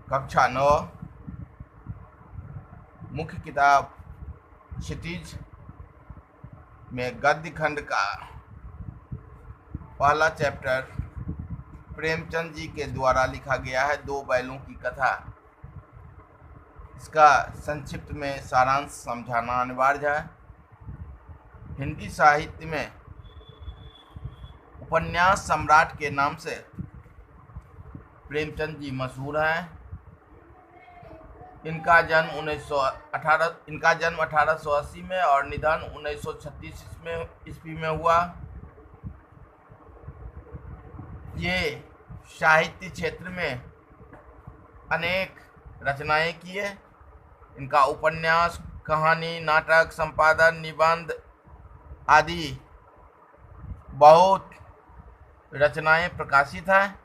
कक्षा 9 मुख्य किताब क्षितिज में गद्य खंड का पहला चैप्टर प्रेमचंद जी के द्वारा लिखा गया है। दो बैलों की कथा। इसका संक्षिप्त में सारांश समझाना अनिवार्य है। हिंदी साहित्य में उपन्यास सम्राट के नाम से प्रेमचंद जी मशहूर हैं। इनका जन्म 1880 में और निधन 1936 ईस्वी में हुआ। ये साहित्य क्षेत्र में अनेक रचनाएं किए। इनका उपन्यास, कहानी, नाटक, संपादन, निबंध आदि बहुत रचनाएं प्रकाशित हैं।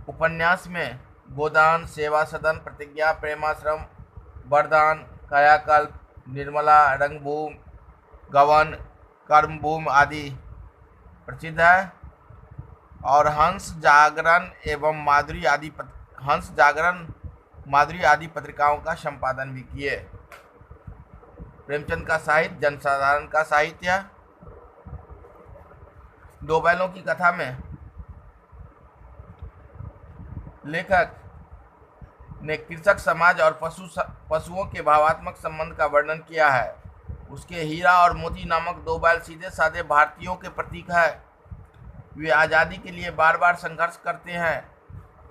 उपन्यास में गोदान, सेवा सदन, प्रतिज्ञा, प्रेमाश्रम, वरदान, कायाकल्प, निर्मला, रंगभूमि, गवन, कर्मभूमि आदि प्रसिद्ध है। और हंस जागरण माधुरी आदि पत्रिकाओं का संपादन भी किए। प्रेमचंद का साहित्य जनसाधारण का साहित्य है। दो बैलों की कथा में लेखक ने कृषक समाज और पशुओं के भावात्मक संबंध का वर्णन किया है। उसके हीरा और मोती नामक दो बैल सीधे साधे भारतीयों के प्रतीक है। वे आज़ादी के लिए बार बार संघर्ष करते हैं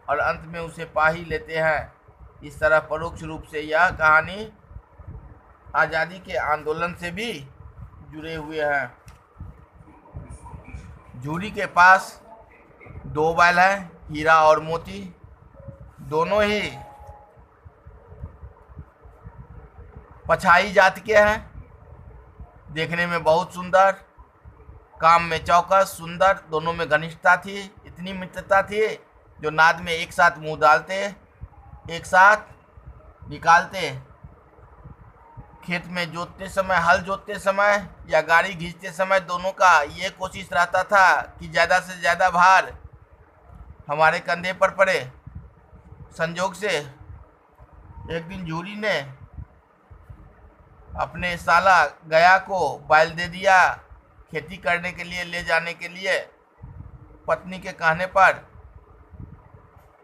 और अंत में उसे पा ही लेते हैं। इस तरह परोक्ष रूप से यह कहानी आज़ादी के आंदोलन से भी जुड़े हुए हैं। झूरी के पास दो बैल हैं, हीरा और मोती। दोनों ही पछाई जाति के हैं। देखने में बहुत सुंदर, काम में चौकस, सुंदर। दोनों में घनिष्ठता थी, इतनी मित्रता थी जो नाद में एक साथ मुंह डालते, एक साथ निकालते। खेत में जोतते समय, हल जोतते समय या गाड़ी खींचते समय दोनों का ये कोशिश रहता था कि ज़्यादा से ज़्यादा भार हमारे कंधे पर पड़े। संजोग से एक दिन झूरी ने अपने साला गया को बैल दे दिया खेती करने के लिए, ले जाने के लिए। पत्नी के कहने पर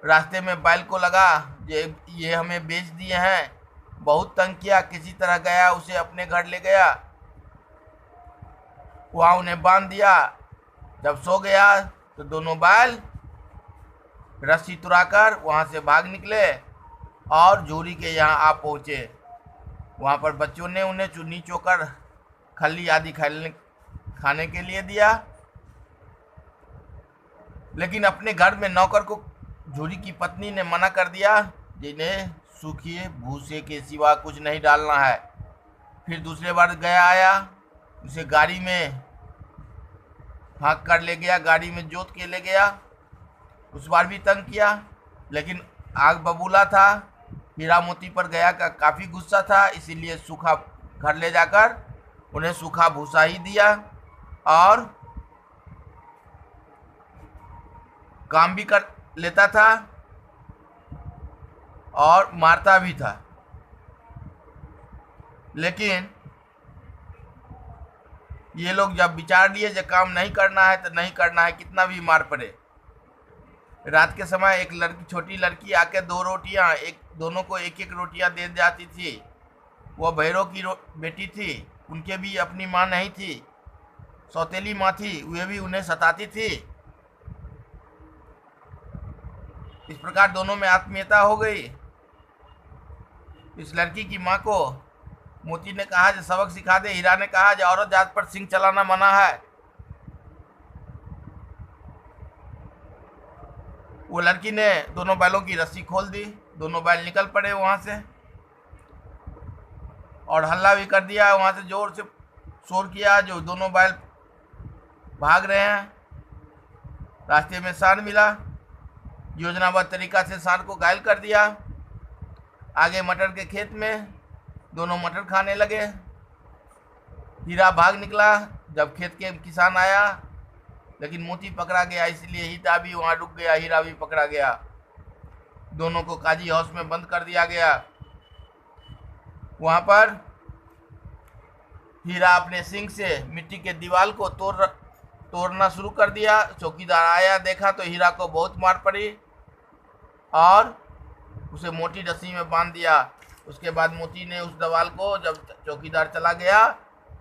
रास्ते में बैल को लगा ये हमें बेच दिए हैं। बहुत तंग किया, किसी तरह गया उसे अपने घर ले गया। वहाँ उन्हें बांध दिया। जब सो गया तो दोनों बैल रस्सी तुराकर वहाँ से भाग निकले और झूरी के यहाँ आ पहुँचे। वहाँ पर बच्चों ने उन्हें चुन्नी चोकर, खल्ली आदि खाने के लिए दिया। लेकिन अपने घर में नौकर को झूरी की पत्नी ने मना कर दिया, जिन्हें सूखे भूसे के सिवा कुछ नहीं डालना है। फिर दूसरे बार गया आया, उसे गाड़ी में हाँक कर ले गया, गाड़ी में जोत के ले गया। उस बार भी तंग किया, लेकिन आग बबूला था। हीरा मोती पर गया का काफ़ी गुस्सा था, इसीलिए सूखा घर ले जाकर उन्हें सूखा भूसा ही दिया और काम भी कर लेता था और मारता भी था। लेकिन ये लोग जब विचार लिए जब काम नहीं करना है तो नहीं करना है, कितना भी मार पड़े। रात के समय एक लड़की, छोटी लड़की आके दो रोटियां, दोनों को एक एक रोटियां दे जाती थी। वह भैरव की बेटी थी, उनके भी अपनी माँ नहीं थी, सौतेली माँ थी, वे भी उन्हें सताती थी। इस प्रकार दोनों में आत्मीयता हो गई। इस लड़की की माँ को मोती ने कहा जो सबक सिखा दे। हीरा ने कहा जो औरत जात पर सिंग चलाना मना है। वो लड़की ने दोनों बैलों की रस्सी खोल दी। दोनों बैल निकल पड़े वहाँ से और हल्ला भी कर दिया। वहाँ से जोर से शोर किया जो दोनों बैल भाग रहे हैं। रास्ते में सांड मिला, योजनाबद्ध तरीका से सांड को घायल कर दिया। आगे मटर के खेत में दोनों मटर खाने लगे। हीरा भाग निकला जब खेत के किसान आया, लेकिन मोती पकड़ा गया, इसलिए हीरा भी वहाँ रुक गया, हीरा भी पकड़ा गया। दोनों को काजी हाउस में बंद कर दिया गया। वहां पर हीरा अपने सिंग से मिट्टी के दीवार को तोड़ना शुरू कर दिया। चौकीदार आया, देखा तो हीरा को बहुत मार पड़ी और उसे मोटी रस्सी में बांध दिया। उसके बाद मोती ने उस दीवार को, जब चौकीदार चला गया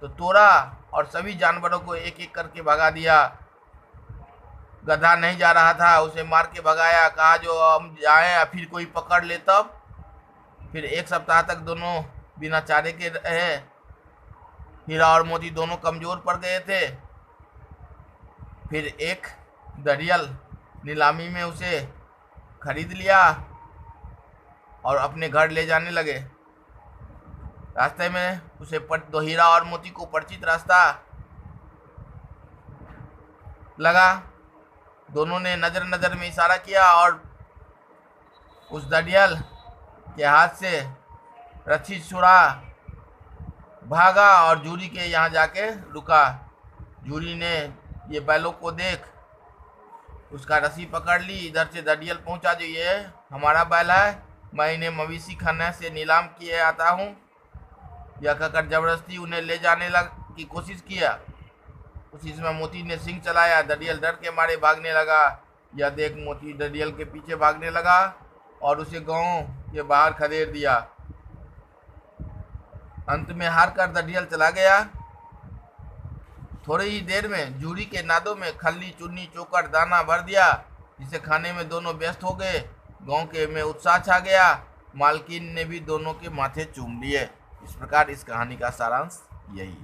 तो तोड़ा और सभी जानवरों को एक एक करके भगा दिया। गधा नहीं जा रहा था, उसे मार के भगाया। कहा जो हम जाएं फिर कोई पकड़ ले तब। फिर 1 सप्ताह तक दोनों बिना चारे के रहे। हीरा और मोती दोनों कमजोर पड़ गए थे। फिर एक दरियल नीलामी में उसे खरीद लिया और अपने घर ले जाने लगे। रास्ते में उसे हीरा और मोती को परिचित रास्ता लगा। दोनों ने नजर नजर में इशारा किया और उस दरियल के हाथ से रस्सी छुड़ा भागा और जूरी के यहाँ जाके रुका। जूरी ने ये बैलों को देख उसका रस्सी पकड़ ली, इधर से दरियल पहुंचा, जो ये हमारा बैल है, मैं इन्हें मवेशी खाने से नीलाम किए आता हूँ। यह कहकर जबरदस्ती उन्हें ले जाने की कोशिश किया। उसी समय मोती ने सिंह चलाया। दरियल डर के मारे भागने लगा। यह देख मोती दरियल के पीछे भागने लगा और उसे गांव के बाहर खदेड़ दिया। अंत में हार कर दरियल चला गया। थोड़ी ही देर में जूरी के नादों में खल्ली, चुन्नी, चोकर, दाना भर दिया, जिसे खाने में दोनों व्यस्त हो गए। गांव के में उत्साह छा गया। मालकिन ने भी दोनों के माथे चूम लिए। इस प्रकार इस कहानी का सारांश यही है।